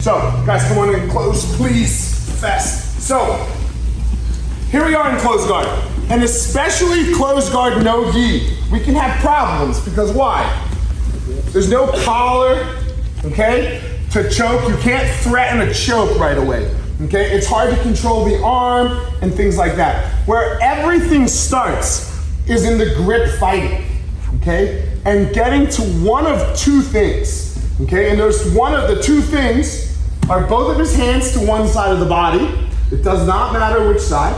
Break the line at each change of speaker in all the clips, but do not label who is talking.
So, guys, come on in close, please, fast. So, here we are in closed guard, and especially closed guard no gi. We can have problems because why? There's no collar, okay, to choke. You can't threaten a choke right away, okay? It's hard to control the arm and things like that. Where everything starts is in the grip fighting, okay? And getting to one of two things, okay? And there's one of the two things are both of his hands to one side of the body. It does not matter which side.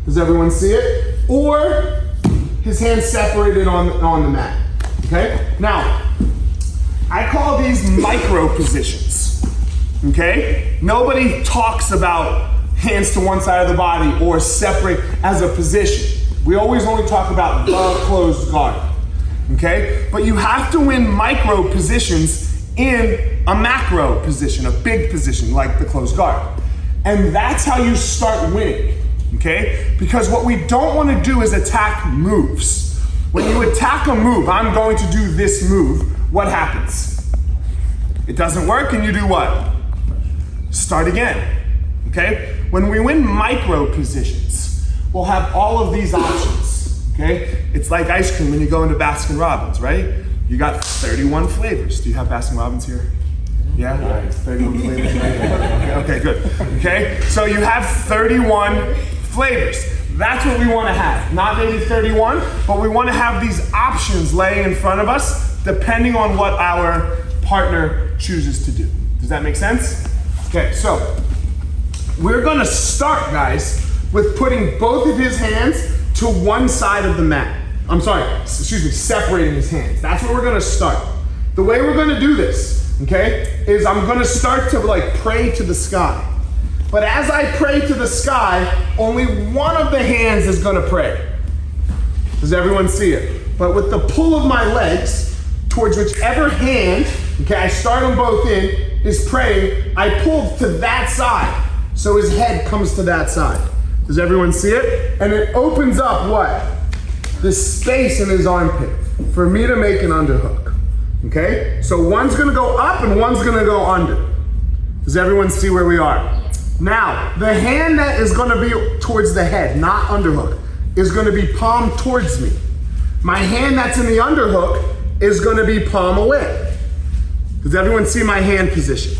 Does everyone see it? Or his hands separated on the mat, okay? Now, I call these micro positions, okay? Nobody talks about hands to one side of the body or separate as a position. We always only talk about the closed guard, okay? But you have to win micro positions in a macro position, a big position like the closed guard. And that's how you start winning, okay? Because what we don't want to do is attack moves. When you attack a move, I'm going to do this move, what happens? It doesn't work and you do what? Start again, okay? When we win micro positions, we'll have all of these options, okay? It's like ice cream when you go into Baskin Robbins, right? You got 31 flavors. Do you have Baskin Robbins here? Yeah? All right, 31 flavors. Okay, good. Okay, so you have 31 flavors. That's what we want to have. Not maybe 31, but we want to have these options laying in front of us depending on what our partner chooses to do. Does that make sense? Okay, so we're going to start, guys, with putting both of his hands to one side of the mat. I'm sorry, excuse me, separating his hands. That's where we're gonna start. The way we're gonna do this, okay, is I'm gonna start to like pray to the sky. But as I pray to the sky, only one of the hands is gonna pray. Does everyone see it? But with the pull of my legs towards whichever hand, okay, I start them both in, is praying, I pull to that side. So his head comes to that side. Does everyone see it? And it opens up what? This space in his armpit for me to make an underhook, okay? So one's gonna go up and one's gonna go under. Does everyone see where we are? Now, the hand that is gonna be towards the head, not underhook, is gonna be palm towards me. My hand that's in the underhook is gonna be palm away. Does everyone see my hand position?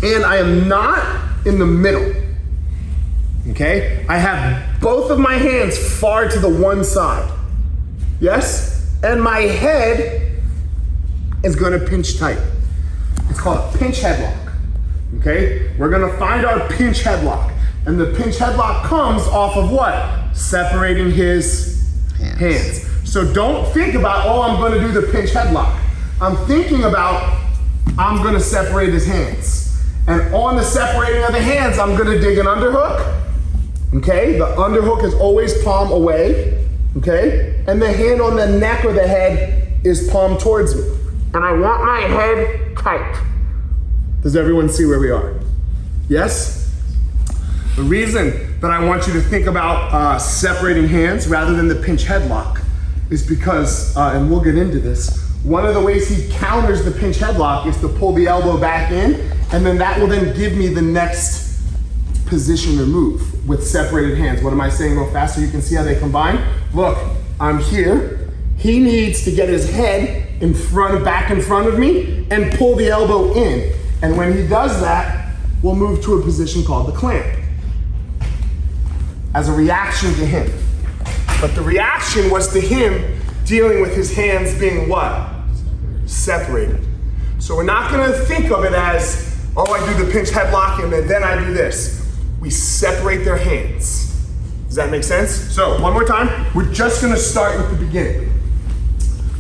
And I am not in the middle. Okay, I have both of my hands far to the one side. Yes? And my head is gonna pinch tight. It's called a pinch headlock. Okay? We're gonna find our pinch headlock. And the pinch headlock comes off of what? Separating his hands. So don't think about, oh, I'm gonna do the pinch headlock. I'm thinking about, I'm gonna separate his hands. And on the separating of the hands, I'm gonna dig an underhook. Okay, the underhook is always palm away, okay? And the hand on the neck or the head is palm towards me. And I want my head tight. Does everyone see where we are? Yes? The reason that I want you to think about separating hands rather than the pinch headlock is because, and we'll get into this, one of the ways he counters the pinch headlock is to pull the elbow back in, and then that will then give me the next position or move with separated hands. What am I saying real fast so you can see how they combine? Look, I'm here. He needs to get his head in front, back in front of me and pull the elbow in. And when he does that, we'll move to a position called the clamp as a reaction to him. But the reaction was to him dealing with his hands being what? Separated. So we're not gonna think of it as, oh, I do the pinch headlock and then I do this. We separate their hands. Does that make sense? So one more time, we're just gonna start with the beginning.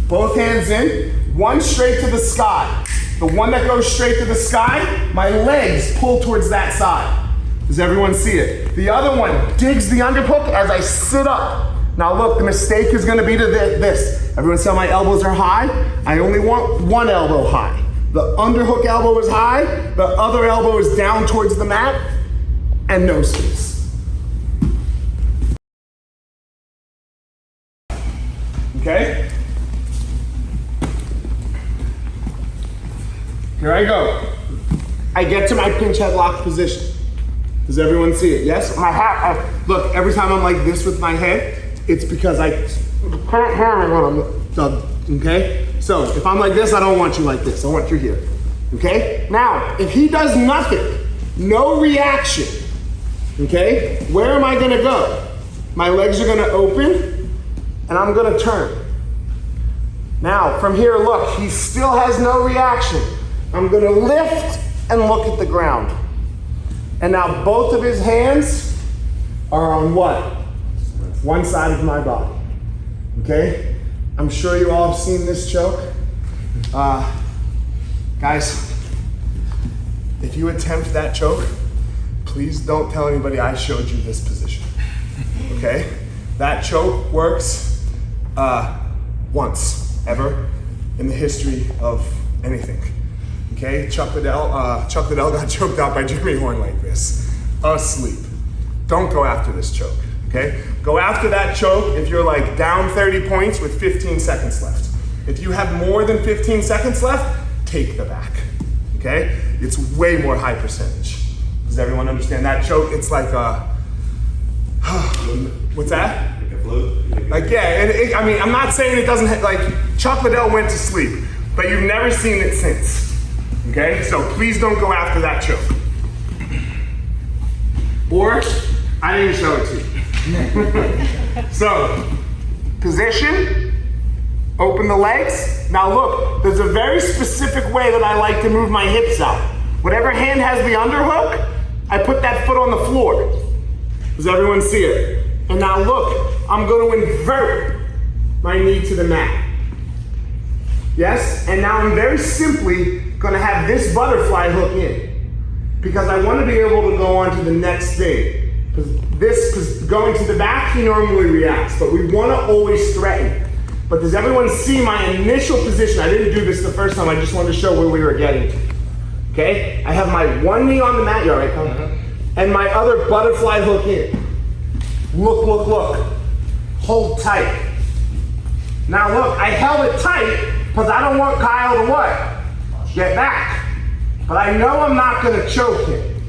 Both hands in, one straight to the sky. The one that goes straight to the sky, my legs pull towards that side. Does everyone see it? The other one digs the underhook as I sit up. Now look, the mistake is gonna be to this. Everyone see how my elbows are high? I only want one elbow high. The underhook elbow is high, the other elbow is down towards the mat, and no space. Okay? Here I go. I get to my pinch headlock position. Does everyone see it? Yes? My hat, look, every time I'm like this with my head, it's because I can't hear me when I'm, okay? So if I'm like this, I don't want you like this. I want you here, okay? Now, if he does nothing, no reaction, okay? Where am I gonna go? My legs are gonna open and I'm gonna turn. Now, from here, look, he still has no reaction. I'm gonna lift and look at the ground. And now both of his hands are on what? One side of my body, okay? I'm sure you all have seen this choke. Guys, if you attempt that choke, please don't tell anybody I showed you this position, okay? That choke works once, ever, in the history of anything. Okay, Chuck Liddell got choked out by Jimmy Horn like this, asleep. Don't go after this choke, okay? Go after that choke if you're like down 30 points with 15 seconds left. If you have more than 15 seconds left, take the back, okay? It's way more high percentage. Does everyone understand that choke? It's like what's that?
Like a float?
Like, yeah, and I mean, I'm not saying it doesn't, like, Chuck Liddell went to sleep, but you've never seen it since. Okay, so please don't go after that choke. Or, I didn't show it to you. So, position, open the legs. Now look, there's a very specific way that I like to move my hips out. Whatever hand has the underhook, I put that foot on the floor. Does everyone see it? And now look, I'm going to invert my knee to the mat. Yes, and now I'm very simply gonna have this butterfly hook in because I want to be able to go on to the next thing. Because going to the back, he normally reacts, but we want to always threaten. But does everyone see my initial position? I didn't do this the first time, I just wanted to show where we were getting to. Okay, I have my one knee on the mat, you all right, and my other butterfly hook in. Look, look, look. Hold tight. Now look, I held it tight because I don't want Kyle to what? Get back. But I know I'm not gonna choke him.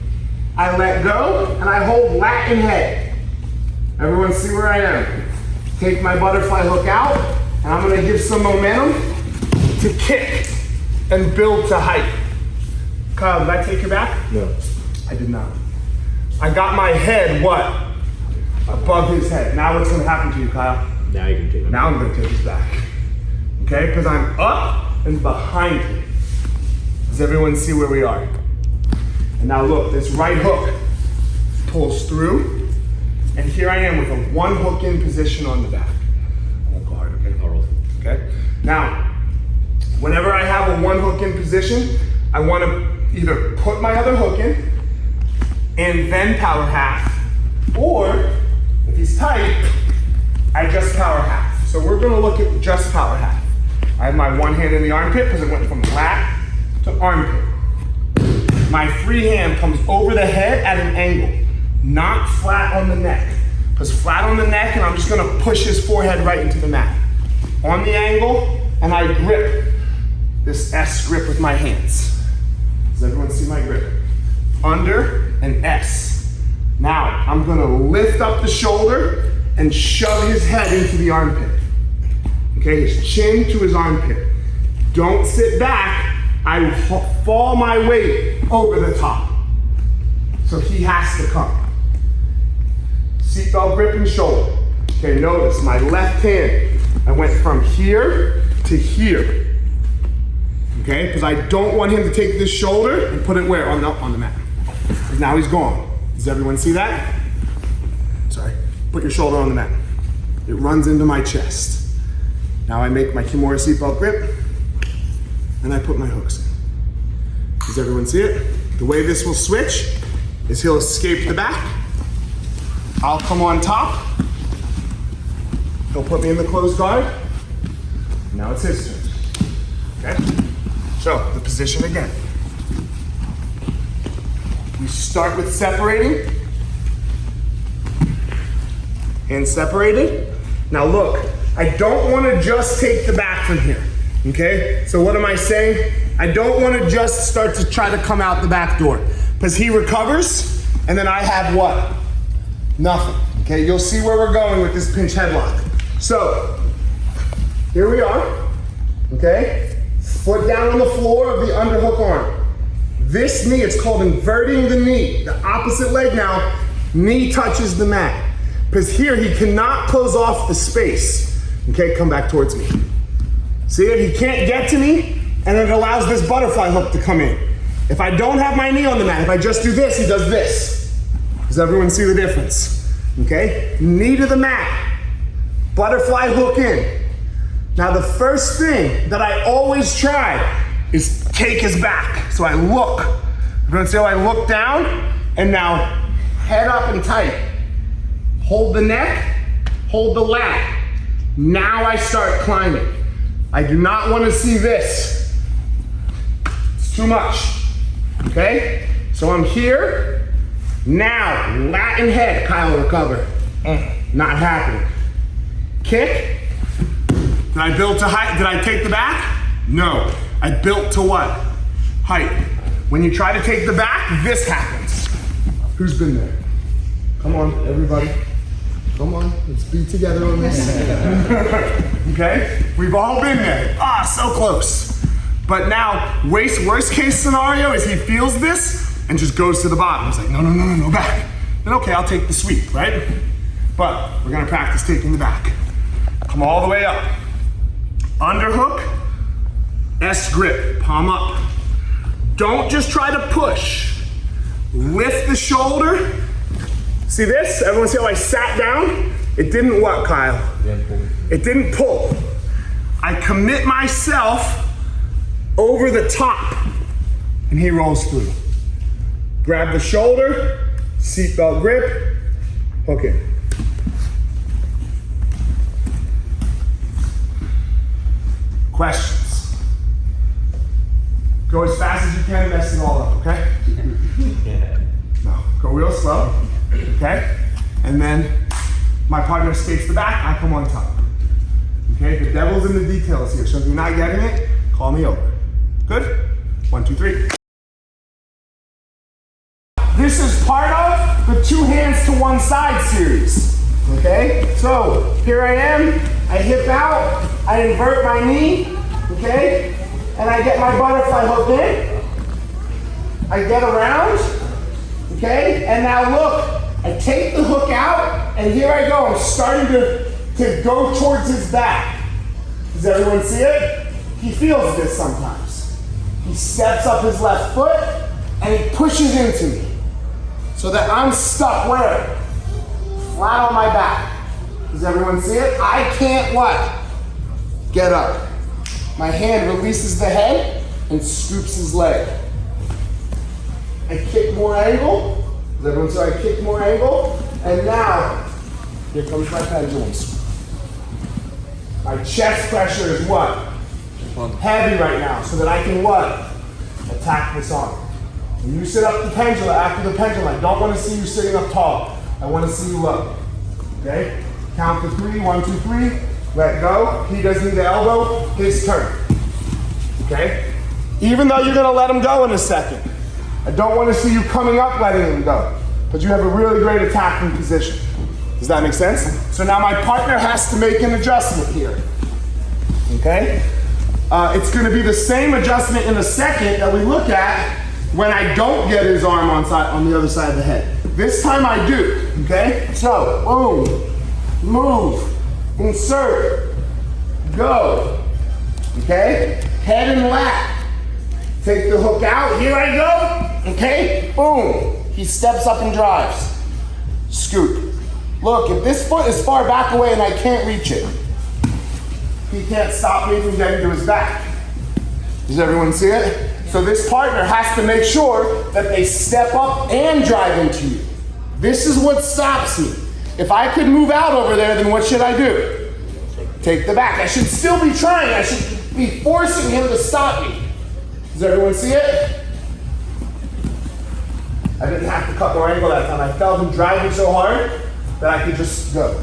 I let go and I hold lat and head. Everyone see where I am? Take my butterfly hook out and I'm gonna give some momentum to kick and build to height. Kyle, did I take your back?
No.
I did not. I got my head, what? Above his head. Now what's gonna happen to you, Kyle?
Now you can take it.
Now I'm gonna take his back. Okay, because I'm up and behind him. Does everyone see where we are? And now look, this right hook pulls through, and here I am with a one hook in position on the back. I won't go hard, okay?
I'll roll.
Okay? Now, whenever I have a one hook in position, I want to either put my other hook in and then power half, or if he's tight, I just power half. So we're gonna look at just power half. I have my one hand in the armpit because it went from lat to armpit. My free hand comes over the head at an angle, not flat on the neck. Because flat on the neck and I'm just gonna push his forehead right into the mat. On the angle, and I grip this S grip with my hands. Does everyone see my grip? Under and S. Now, I'm gonna lift up the shoulder and shove his head into the armpit. Okay, his chin to his armpit. Don't sit back. I fall my weight over the top. So he has to come. Seatbelt grip and shoulder. Okay, notice my left hand, I went from here to here. Okay, because I don't want him to take this shoulder and put it where? On the mat. Because now he's gone. Does everyone see that? Sorry, put your shoulder on the mat. It runs into my chest. Now I make my Kimura seatbelt grip, and I put my hooks in. Does everyone see it? The way this will switch is he'll escape the back. I'll come on top. He'll put me in the closed guard. Now it's his turn. Okay? So, the position again. We start with separating. And separated. Now look, I don't want to just take the back from here. Okay? So what am I saying? I don't want to just start to try to come out the back door, because he recovers, and then I have what? Nothing. Okay, you'll see where we're going with this pinch headlock. So, here we are, okay? Foot down on the floor of the underhook arm. This knee, it's called inverting the knee. The opposite leg now, knee touches the mat. Because here, he cannot close off the space. Okay, come back towards me. See it? He can't get to me, and it allows this butterfly hook to come in. If I don't have my knee on the mat, if I just do this, he does this. Does everyone see the difference? Okay, knee to the mat, butterfly hook in. Now the first thing that I always try is take his back. So I look. Everyone see how I look down? And now head up and tight. Hold the neck, hold the lat. Now I start climbing. I do not want to see this. It's too much. Okay? So I'm here. Now, lat and head, Kyle recover. Not happening. Kick. Did I build to height? Did I take the back? No. I built to what? Height. When you try to take the back, this happens. Who's been there? Come on, everybody. Come on, let's be together on this. Okay? We've all been there. Ah, so close. But now, worst case scenario is he feels this and just goes to the bottom. He's like, no, back. Then okay, I'll take the sweep, right? But we're gonna practice taking the back. Come all the way up. Underhook, S grip, palm up. Don't just try to push. Lift the shoulder. See this? Everyone see how I sat down? It didn't what, Kyle? It didn't pull. I commit myself over the top, and he rolls through. Grab the shoulder, seatbelt grip, hook in. Questions? Go as fast as you can, mess it all up, okay? No, go real slow, okay? And then my partner skates the back, I come on top. Okay, the devil's in the details here, so if you're not getting it, call me over. Good? 1, 2, 3. This is part of the 2 hands to one side series, okay? So, here I am, I hip out, I invert my knee, okay? And I get my butterfly hook in, I get around, okay? And now look, I take the hook out, and here I go, I'm starting to go towards his back. Does everyone see it? He feels this sometimes. He steps up his left foot, and he pushes into me. So that I'm stuck where? Flat on my back. Does everyone see it? I can't what? Get up. My hand releases the head and scoops his leg. I kick more angle. Does everyone see I kick more angle? And now, here comes my pendulums. My chest pressure is what? Heavy right now, so that I can what? Attack this arm. When you sit up the pendulum, after the pendulum, I don't want to see you sitting up tall. I want to see you up. Okay? Count to 3, 1, 2, 3. Let go. He doesn't need the elbow. His turn. Okay? Even though you're going to let him go in a second, I don't want to see you coming up letting him go. But you have a really great attacking position. Does that make sense? So now my partner has to make an adjustment here. Okay? It's going to be the same adjustment in a second that we look at when I don't get his arm on the other side of the head. This time I do, okay? So, boom, move, insert, go, okay? Head and lat. Take the hook out, here I go, okay? Boom, he steps up and drives. Scoop. Look, if this foot is far back away and I can't reach it, he can't stop me from getting to his back. Does everyone see it? So this partner has to make sure that they step up and drive into you. This is what stops me. If I could move out over there, then what should I do? Take the back. I should still be trying. I should be forcing him to stop me. Does everyone see it? I didn't have to cut more angle that time. I felt him driving so hard that I could just go.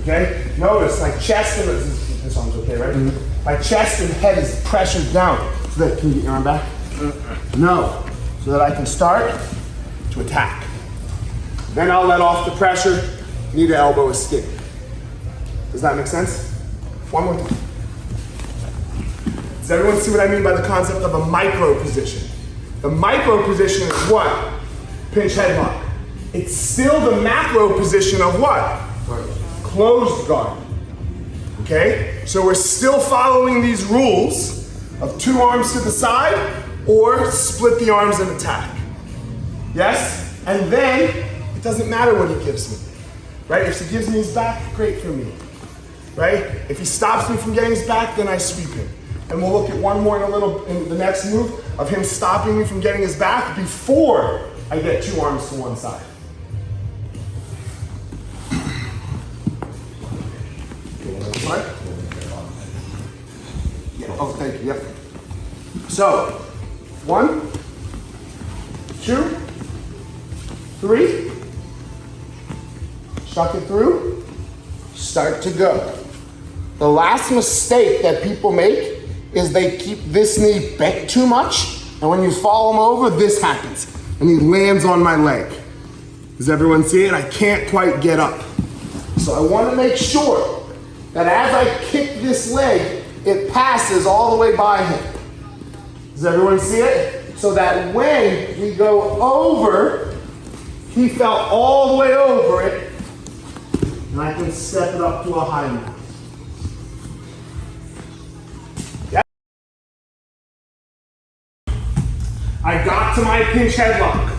Okay? Notice my chest and this arm's okay, right? Mm-hmm. My chest and head is pressured down. So that, can you get your arm back? No. So that I can start to attack. Then I'll let off the pressure, knee to elbow escape. Does that make sense? One more time. Does everyone see what I mean by the concept of a micro position? The micro position is what? Pinch headlock. It's still the macro position of what? Closed guard. Okay? So we're still following these rules of 2 arms to the side or split the arms and attack. Yes? And then it doesn't matter what he gives me. Right? If he gives me his back, great for me. Right? If he stops me from getting his back, then I sweep him. And we'll look at one more in the next move of him stopping me from getting his back before I get 2 arms to one side. Yeah. Oh, thank you. Yep. So, 1, 2, 3. Shuck it through. Start to go. The last mistake that people make is they keep this knee bent too much, and when you fall him over, this happens, and he lands on my leg. Does everyone see it? I can't quite get up. So I want to make sure that as I kick this leg, it passes all the way by him. Does everyone see it? So that when we go over, he fell all the way over it, and I can step it up to a high mount. I got to my pinch headlock.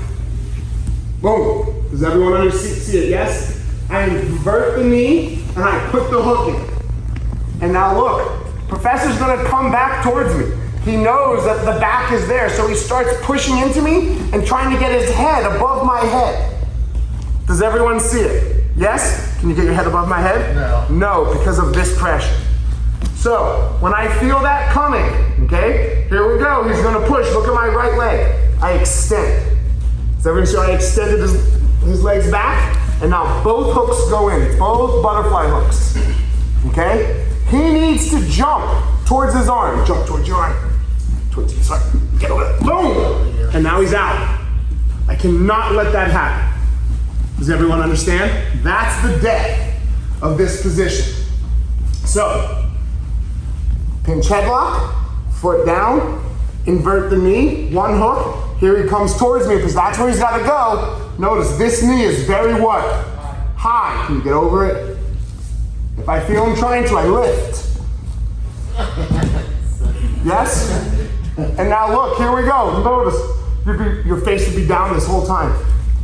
Boom. Does everyone see it? Yes? I invert the knee and I put the hook in. And now look, Professor's gonna come back towards me. He knows that the back is there, so he starts pushing into me and trying to get his head above my head. Does everyone see it? Yes? Can you get your head above my head?
No.
No, because of this pressure. So, when I feel that coming, okay, here we go. He's gonna push. Look at my right leg. I extend. Does everyone see I extended his legs back? And now both hooks go in, both butterfly hooks. Okay? He needs to jump towards his arm. Jump towards your arm. Towards his arm. Get over there. Boom! And now he's out. I cannot let that happen. Does everyone understand? That's the death of this position. So, pinch headlock, foot down, invert the knee, one hook. Here he comes towards me because that's where he's got to go. Notice this knee is very what? High. Can you get over it? If I feel him trying to, I lift. Yes? And now look, here we go. Notice your face would be down this whole time.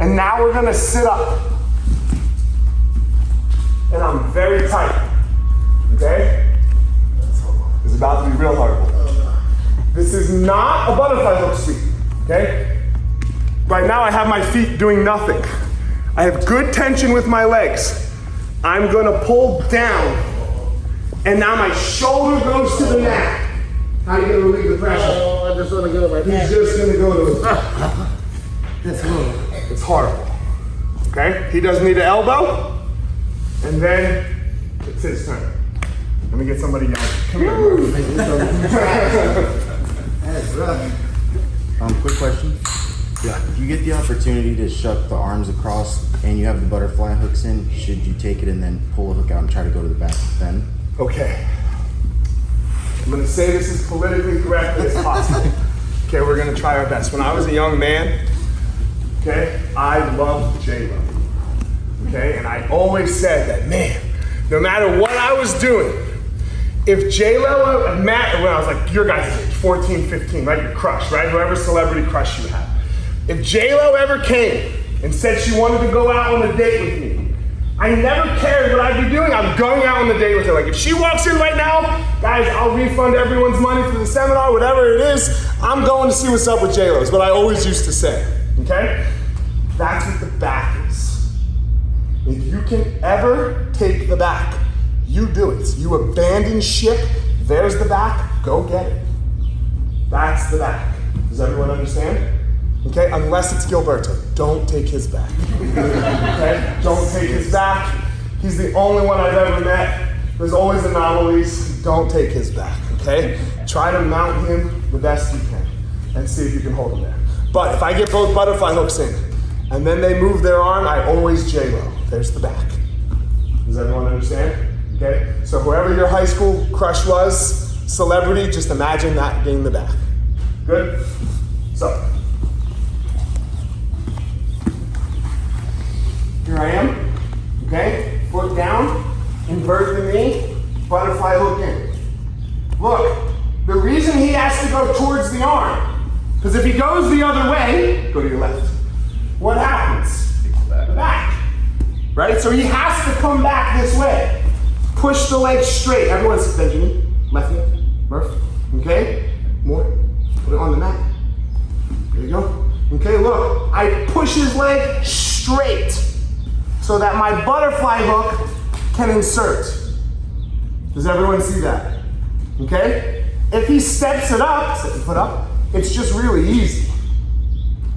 And now we're going to sit up. And I'm very tight. Okay? It's about to be real hard. This is not a butterfly hook sweep, okay? Right now I have my feet doing nothing. I have good tension with my legs. I'm gonna pull down, and now my shoulder goes to the mat. How are you gonna relieve the pressure?
Oh, I just want to go to my neck.
He's just gonna go to That's horrible. It's horrible. Okay? He doesn't need an elbow, and then it's his turn. Let me get somebody yelling. Come here.
That's rough.
Quick question.
Yeah.
If you get the opportunity to shuck the arms across and you have the butterfly hooks in, should you take it and then pull a hook out and try to go to the back then?
Okay. I'm gonna say this as politically correctly as possible. Okay, we're gonna try our best. When I was a young man, okay, I loved J-Lo. Okay, and I always said that, man, no matter what I was doing, if J-Lo and Matt, when I was like your guys' age, 14, 15, right, your crush, right, whoever celebrity crush you have. If J-Lo ever came and said she wanted to go out on a date with me, I never cared what I'd be doing, I'm going out on the date with her. Like if she walks in right now, guys, I'll refund everyone's money for the seminar, whatever it is, I'm going to see what's up with J-Lo, is what I always used to say, okay? That's what the back is. If you can ever take the back, you do it. You abandon ship, there's the back, go get it. That's the back. Does everyone understand? Okay, unless it's Gilberto, don't take his back. Okay, don't take his back. He's the only one I've ever met. There's always anomalies, don't take his back, okay? Try to mount him the best you can and see if you can hold them there. But if I get both butterfly hooks in and then they move their arm, I always J-lo. There's the back. Does everyone understand? Okay? So whoever your high school crush was, celebrity, just imagine that being the back. Good? So, here I am, okay? Foot down, invert the knee, butterfly hook in. Look, the reason he has to go towards the arm, because if he goes the other way, go to your left. What happens? The back. Right? So he has to come back this way. Push the leg straight. Everyone's Benjamin, left knee, Murph. Okay? More. Put it on the mat. There you go. Okay, look. I push his leg straight so that my butterfly hook can insert. Does everyone see that? Okay? If he steps it up, set your foot up, it's just really easy.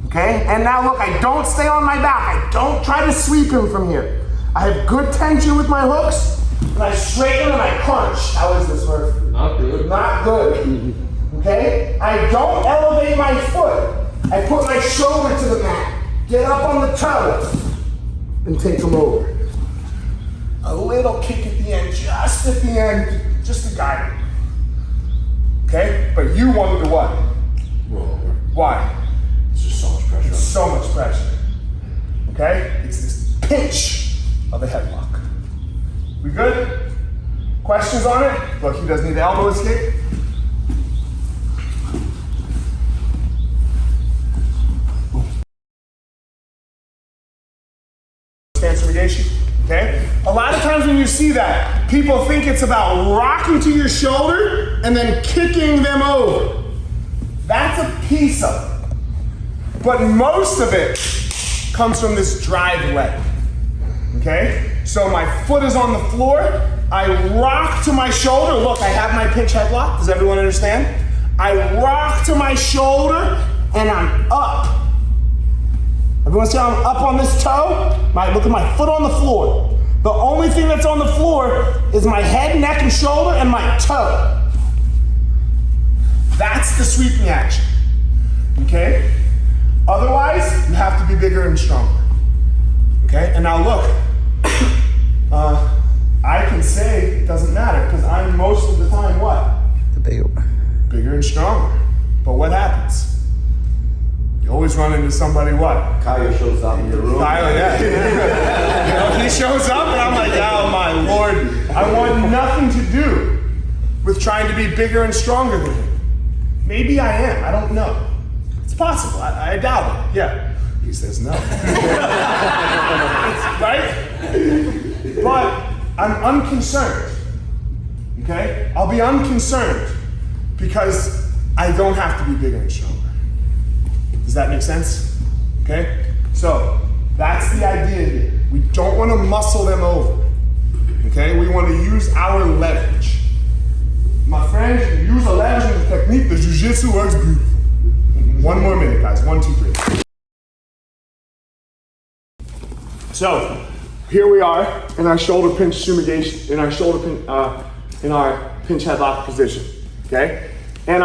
Okay? And now look, I don't stay on my back. I don't try to sweep him from here. I have good tension with my hooks, and I straighten and I crunch. How is this, Murph?
Not good.
Not good. Okay? I don't elevate my foot. I put my shoulder to the mat, get up on the toe, and take them over. A little kick at the end, just at the end, just to guide him. Okay? But you wanted to what?
Roll over.
Why?
It's just so much pressure.
It's so much pressure. Okay? It's this pinch of a headlock. We good? Questions on it? Look, he doesn't need the elbow escape. Stance from Gaeshi. Okay? A lot of times when you see that, people think it's about rocking to your shoulder and then kicking them over. That's a piece of it. But most of it comes from this drive leg. Okay? So my foot is on the floor. I rock to my shoulder. Look, I have my pinch headlock. Does everyone understand? I rock to my shoulder and I'm up. Everyone see how I'm up on this toe? Look at my foot on the floor. The only thing that's on the floor is my head, neck, and shoulder, and my toe. That's the sweeping action. Okay? Otherwise, you have to be bigger and stronger. Okay? And now look, I can say it doesn't matter because I'm most of the time what?
The bigger one.
Bigger and stronger. But what happens? You always run into somebody what?
Kyle shows up in your room.
Kyle, yeah. You know, he shows up and I'm like, oh my Lord, I want nothing to do with trying to be bigger and stronger than him. Maybe I am, I don't know. It's possible, I doubt it, yeah. He says no. Right? But I'm unconcerned, okay? I'll be unconcerned because I don't have to be bigger and stronger. Does that make sense? Okay? So, that's the idea here. We don't want to muscle them over. Okay? We want to use our leverage. My friends, you use a leverage in the technique, the jiu-jitsu works beautiful. 1 more minute, guys. 1, 2, 3. So, here we are in our shoulder pinch Sumi Gaeshi, in our shoulder pinch, in our pinch headlock position. Okay? And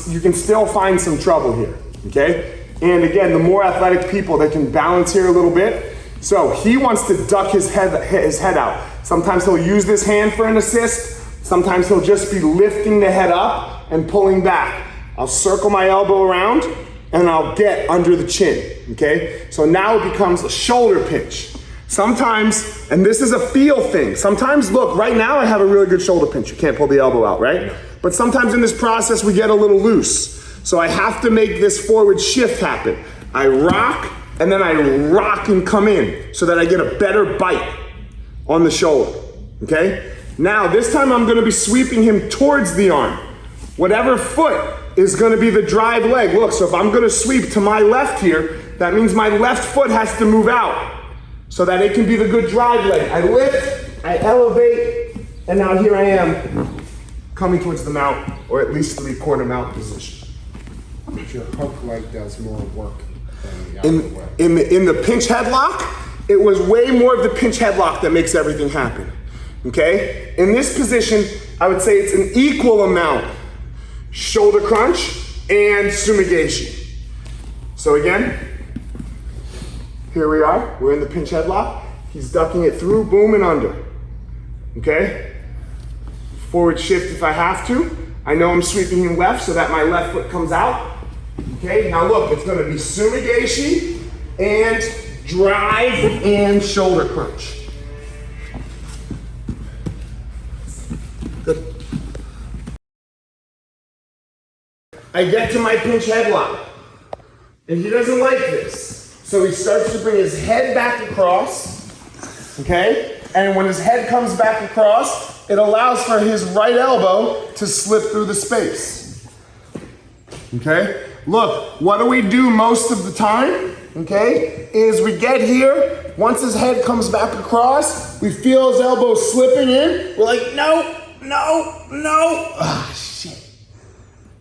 you can still find some trouble here. Okay? And again, the more athletic people, they can balance here a little bit. So he wants to duck his head out. Sometimes he'll use this hand for an assist. Sometimes he'll just be lifting the head up and pulling back. I'll circle my elbow around and I'll get under the chin, okay? So now it becomes a shoulder pinch. Sometimes, and this is a feel thing, sometimes, look, right now I have a really good shoulder pinch. You can't pull the elbow out, right? But sometimes in this process we get a little loose. So I have to make this forward shift happen. I rock, and then I rock and come in so that I get a better bite on the shoulder, okay? Now, this time I'm gonna be sweeping him towards the arm. Whatever foot is gonna be the drive leg. Look, so if I'm gonna sweep to my left here, that means my left foot has to move out so that it can be the good drive leg. I lift, I elevate, and now here I am coming towards the mount, or at least 3/4 mount position.
Your hook leg does more work than the other way.
In the pinch headlock, it was way more of the pinch headlock that makes everything happen. Okay? In this position, I would say it's an equal amount. Shoulder crunch, and Sumi Gaeshi. So again, here we are. We're in the pinch headlock. He's ducking it through, boom, and under. Okay? Forward shift if I have to. I know I'm sweeping him left so that my left foot comes out. Okay, now look, it's gonna be Sumi Gaeshi and drive and shoulder crunch. Good. I get to my pinch headlock, and he doesn't like this. So he starts to bring his head back across, okay? And when his head comes back across, it allows for his right elbow to slip through the space, okay? Look, what do we do most of the time, okay, is we get here, once his head comes back across, we feel his elbow slipping in, we're like, no, no, no, ah, shit.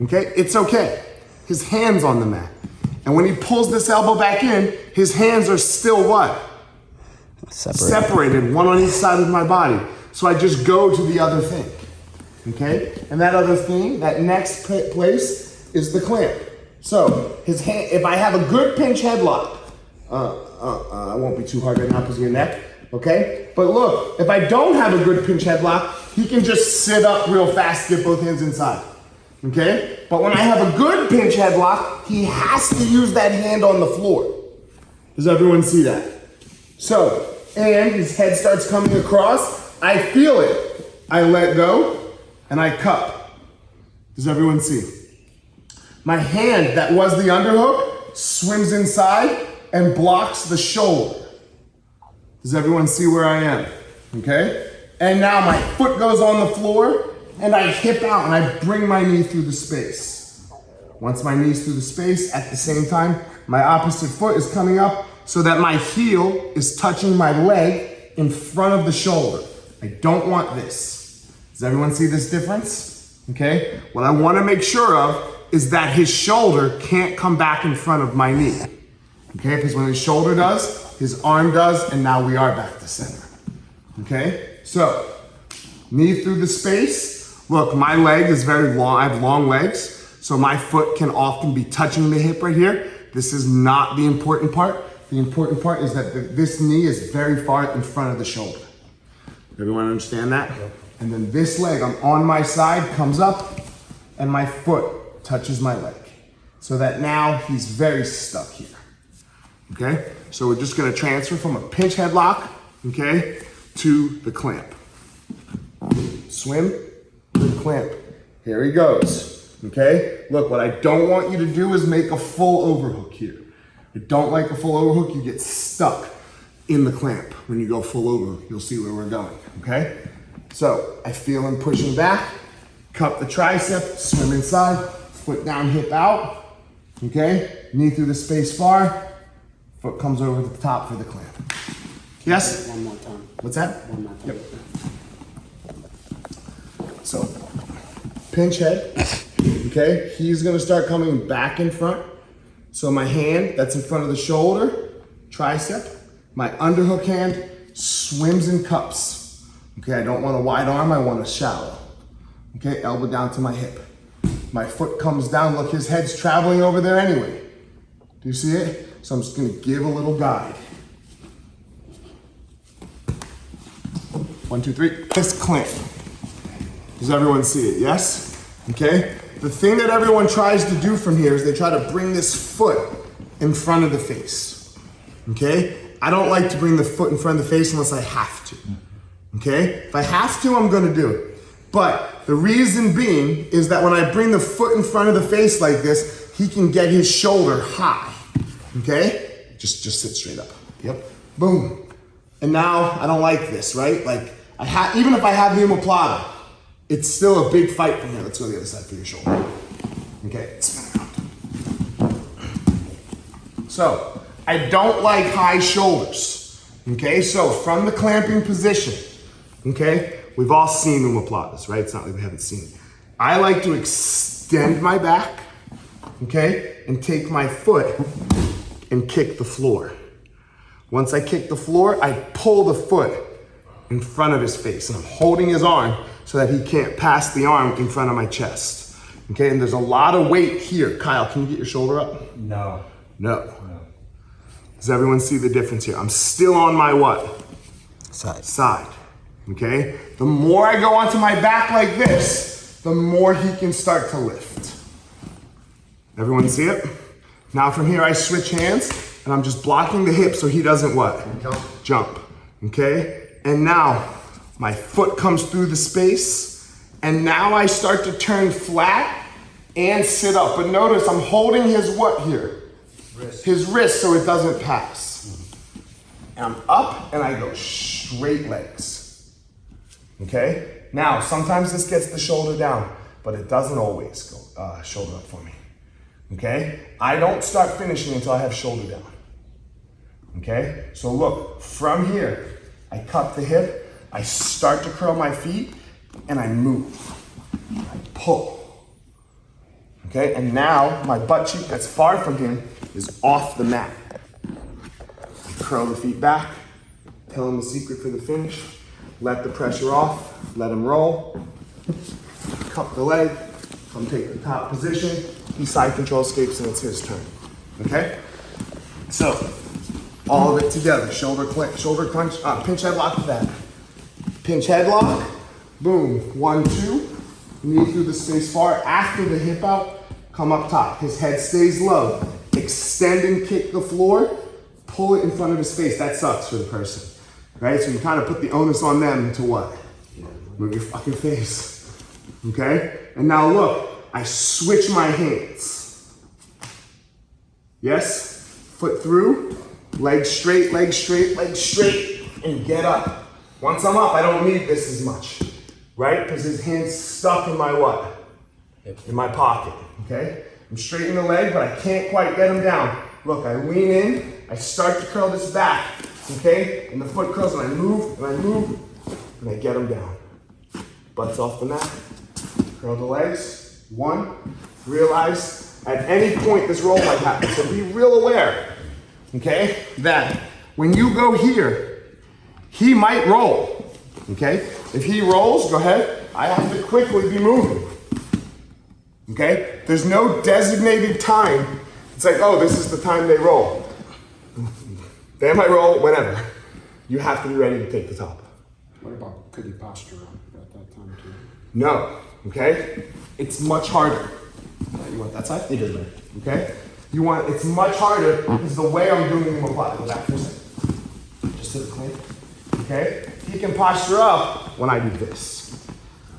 Okay, it's okay. His hand's on the mat. And when he pulls this elbow back in, his hands are still what? Separated, one on each side of my body. So I just go to the other thing, okay? And that other thing, that next place is the clamp. So his hand, if I have a good pinch headlock, I won't be too hard right now because of your neck, okay? But look, if I don't have a good pinch headlock, he can just sit up real fast, get both hands inside, okay? But when I have a good pinch headlock, he has to use that hand on the floor. Does everyone see that? So, and his head starts coming across, I feel it. I let go, and I cup. Does everyone see? My hand that was the underhook swims inside and blocks the shoulder. Does everyone see where I am? Okay? And now my foot goes on the floor and I hip out and I bring my knee through the space. Once my knee's through the space, at the same time, my opposite foot is coming up so that my heel is touching my leg in front of the shoulder. I don't want this. Does everyone see this difference? Okay? What I want to make sure of is that his shoulder can't come back in front of my knee. Okay, because when his shoulder does, his arm does, and now we are back to center. Okay, so knee through the space. Look, my leg is very long, I have long legs, so my foot can often be touching the hip right here. This is not the important part. The important part is that this knee is very far in front of the shoulder. Everyone understand that? And then this leg, I'm on my side, comes up, and my foot touches my leg. So that now he's very stuck here. Okay? So we're just gonna transfer from a pinch headlock, okay, to the clamp. Swim, good clamp. Here he goes, okay? Look, what I don't want you to do is make a full overhook here. I don't like a full overhook, you get stuck in the clamp. When you go full overhook, you'll see where we're going, okay? So I feel him pushing back, cup the tricep, swim inside, foot down, hip out, okay? Knee through the space far, foot comes over to the top for the clamp. Yes?
One more time.
What's that?
One more time.
Yep. So, pinch head, okay? He's gonna start coming back in front. So my hand that's in front of the shoulder, tricep, my underhook hand swims and cups. Okay, I don't want a wide arm, I want a shallow. Okay, elbow down to my hip. My foot comes down, look, his head's traveling over there anyway. Do you see it? So I'm just gonna give a little guide. 1, 2, 3. This clamp. Does everyone see it? Yes? Okay? The thing that everyone tries to do from here is they try to bring this foot in front of the face. Okay? I don't like to bring the foot in front of the face unless I have to. Okay? If I have to, I'm gonna do it. But the reason being is that when I bring the foot in front of the face like this, he can get his shoulder high. Okay? Just sit straight up. Yep. Boom. And now I don't like this, right? Like even if I have the omoplata, it's still a big fight from here. Let's go to the other side for your shoulder. Okay, spin around. So I don't like high shoulders. Okay, so from the clamping position, okay, we've all seen omoplatas, right? It's not like we haven't seen it. I like to extend my back, okay, and take my foot and kick the floor. Once I kick the floor, I pull the foot in front of his face, and I'm holding his arm so that he can't pass the arm in front of my chest. Okay, and there's a lot of weight here. Kyle, can you get your shoulder up?
No.
No. Does everyone see the difference here? I'm still on my what? Side. Okay? The more I go onto my back like this, the more he can start to lift. Everyone see it? Now from here I switch hands and I'm just blocking the hip so he doesn't what? Jump. Okay? And now my foot comes through the space and now I start to turn flat and sit up. But notice I'm holding his what here? His wrist so it doesn't pass. And I'm up and I go straight legs. Okay? Now, sometimes this gets the shoulder down, but it doesn't always go shoulder up for me. Okay? I don't start finishing until I have shoulder down. Okay? So look, from here, I cut the hip, I start to curl my feet, and I move. I pull. Okay? And now my butt cheek that's far from him is off the mat. Curl the feet back, tell him the secret for the finish, let the pressure off, let him roll, cup the leg, come take the top position, he side control escapes and it's his turn, okay? So, all of it together, shoulder crunch, pinch headlock with that. Pinch headlock, boom, 1, 2, knee through the space far, after the hip out, come up top, his head stays low, extend and kick the floor, pull it in front of his face. That sucks for the person, right? So you kind of put the onus on them to what? Move your fucking face, okay? And now look, I switch my hands. Yes, foot through, leg straight, leg straight, leg straight, and get up. Once I'm up, I don't need this as much, right? Because his hand's stuck in my what? In my pocket, okay? I'm straightening the leg, but I can't quite get him down. Look, I lean in, I start to curl this back, okay? And the foot curls, and I move, and I get him down. Butts off the mat, curl the legs. 1, realize at any point this roll might happen, so be real aware, okay? That when you go here, he might roll, okay? If he rolls, go ahead. I have to quickly be moving. Okay? There's no designated time. It's like, oh, this is the time they roll. They might roll whenever. You have to be ready to take the top.
What about, could he posture up at that time too?
No, okay? It's much harder. You want that side? It is better. Okay? It's much harder because the way I'm doing the omoplata. Go back for a second. Just sit clean. Okay? He can posture up when I do this.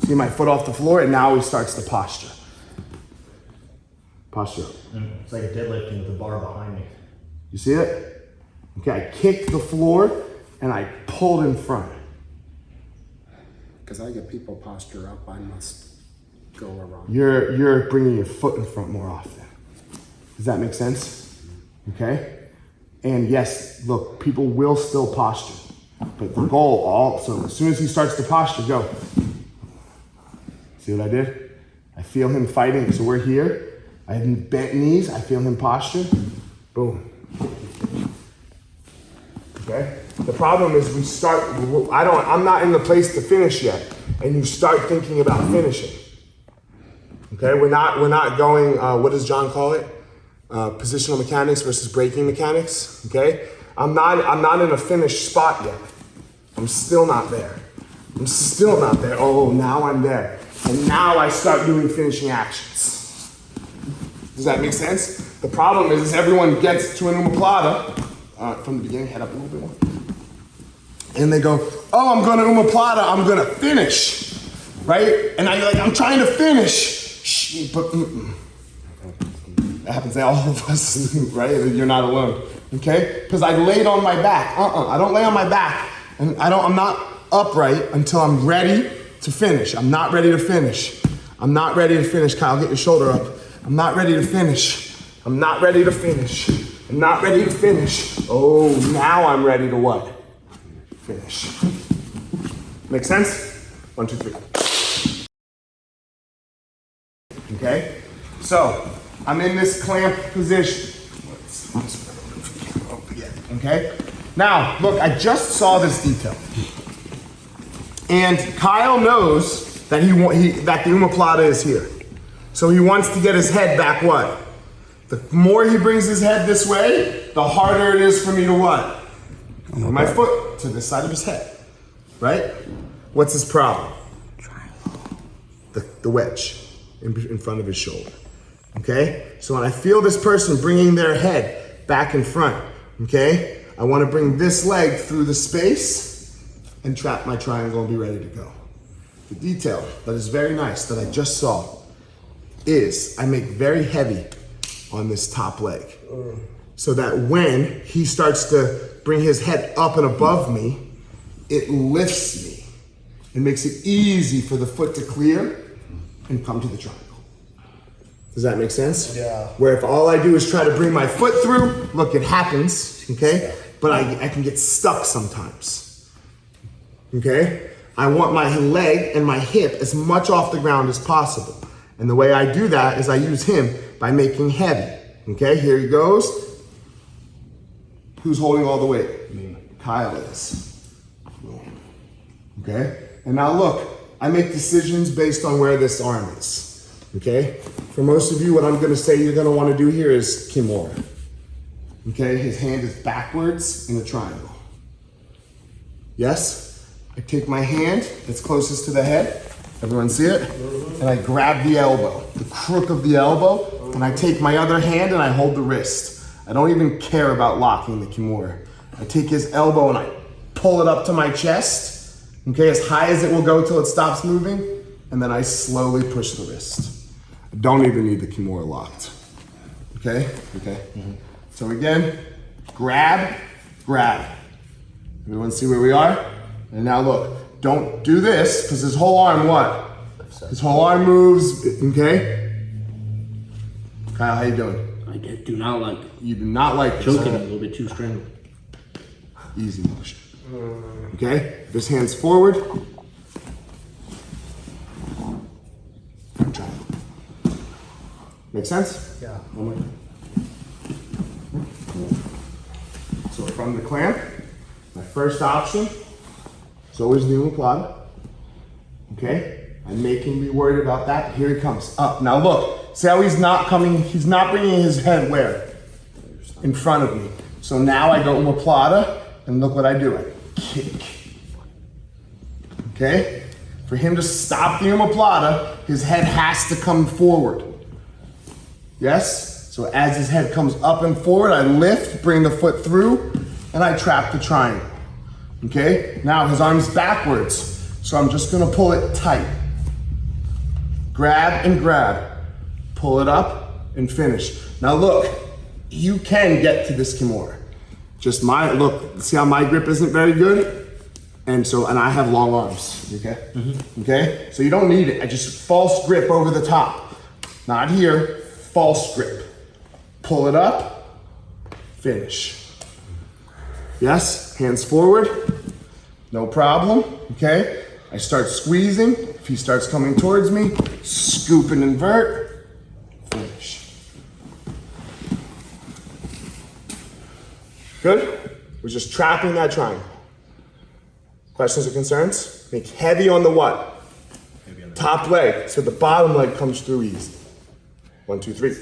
See my foot off the floor and now he starts to posture. Posture up.
It's like deadlifting with the bar behind me.
You see it? Okay, I kicked the floor and I pulled in front.
Because I get people posture up, I must go around.
You're bringing your foot in front more often. Does that make sense? Okay? And yes, look, people will still posture. But the goal, so as soon as he starts to posture, go. See what I did? I feel him fighting, so we're here. I have bent knees, I feel him posture. Boom. Okay? The problem is I'm not in the place to finish yet. And you start thinking about finishing. Okay? We're not going, what does John call it? Positional mechanics versus braking mechanics. Okay? I'm not in a finished spot yet. I'm still not there. Oh, now I'm there. And now I start doing finishing actions. Does that make sense? The problem is everyone gets to an omoplata from the beginning, head up a little bit more. And they go, oh, I'm gonna omoplata, I'm gonna finish, right? And now you're like, I'm trying to finish, but that happens to all of us, right? You're not alone, okay? Because I laid on my back. I don't lay on my back, and I'm not upright until I'm ready to finish. I'm not ready to finish. Kyle, get your shoulder up. I'm not ready to finish. Oh, now I'm ready to what? Finish. Make sense? 1, 2, 3. Okay? So, I'm in this clamp position. Okay? Now, look, I just saw this detail. And Kyle knows that that the omoplata is here. So he wants to get his head back what? The more he brings his head this way, the harder it is for me to what? Bring my foot to the side of his head, right? What's his problem? The wedge in front of his shoulder, okay? So when I feel this person bringing their head back in front, okay? I want to bring this leg through the space and trap my triangle and be ready to go. The detail that is very nice that I just saw is I make very heavy on this top leg so that when he starts to bring his head up and above me, it lifts me and makes it easy for the foot to clear and come to the triangle. Does that make sense?
Yeah.
Where if all I do is try to bring my foot through, look, it happens, okay? But I can get stuck sometimes, okay? I want my leg and my hip as much off the ground as possible. And the way I do that is I use him by making heavy, okay? Here he goes. Who's holding all the weight?
Me.
Kyle is. Okay? And now look, I make decisions based on where this arm is. Okay? For most of you, what I'm gonna say you're gonna wanna do here is Kimura. Okay? His hand is backwards in a triangle. Yes? I take my hand that's closest to the head. Everyone see it? And I grab the elbow, the crook of the elbow, and I take my other hand and I hold the wrist. I don't even care about locking the Kimura. I take his elbow and I pull it up to my chest. Okay, as high as it will go till it stops moving, and then I slowly push the wrist. I don't even need the Kimura locked. Okay? Okay. So again, grab, grab. Everyone see where we are? And now look, don't do this, because his whole arm what? His whole arm moves, okay? Kyle, how you doing?
I do not like it.
You do not like this.
Choking a little bit too strangled.
Easy motion. Okay? This hand's forward. Triangle. Make sense?
Yeah.
So from the clamp, my first option is always the omoplata. Okay? I'm making me worried about that. Here he comes. Up. Now look. See how he's not bringing his head where? In front of me. So now I go omoplata, and look what I do. I kick. Okay? For him to stop the omoplata, his head has to come forward. Yes? So as his head comes up and forward, I lift, bring the foot through, and I trap the triangle. Okay? Now his arm's backwards, so I'm just gonna pull it tight. Grab and grab. Pull it up and finish. Now look, you can get to this Kimura. Just look, see how my grip isn't very good? And I have long arms, okay? Okay? So you don't need it. I just false grip over the top. Not here, false grip. Pull it up, finish. Yes, hands forward, no problem, okay? I start squeezing. If he starts coming towards me, scoop and invert, finish. Good? We're just trapping that triangle. Questions or concerns? Make heavy on the what? Heavy on the top leg, so the bottom leg comes through easy. 1, 2, 3.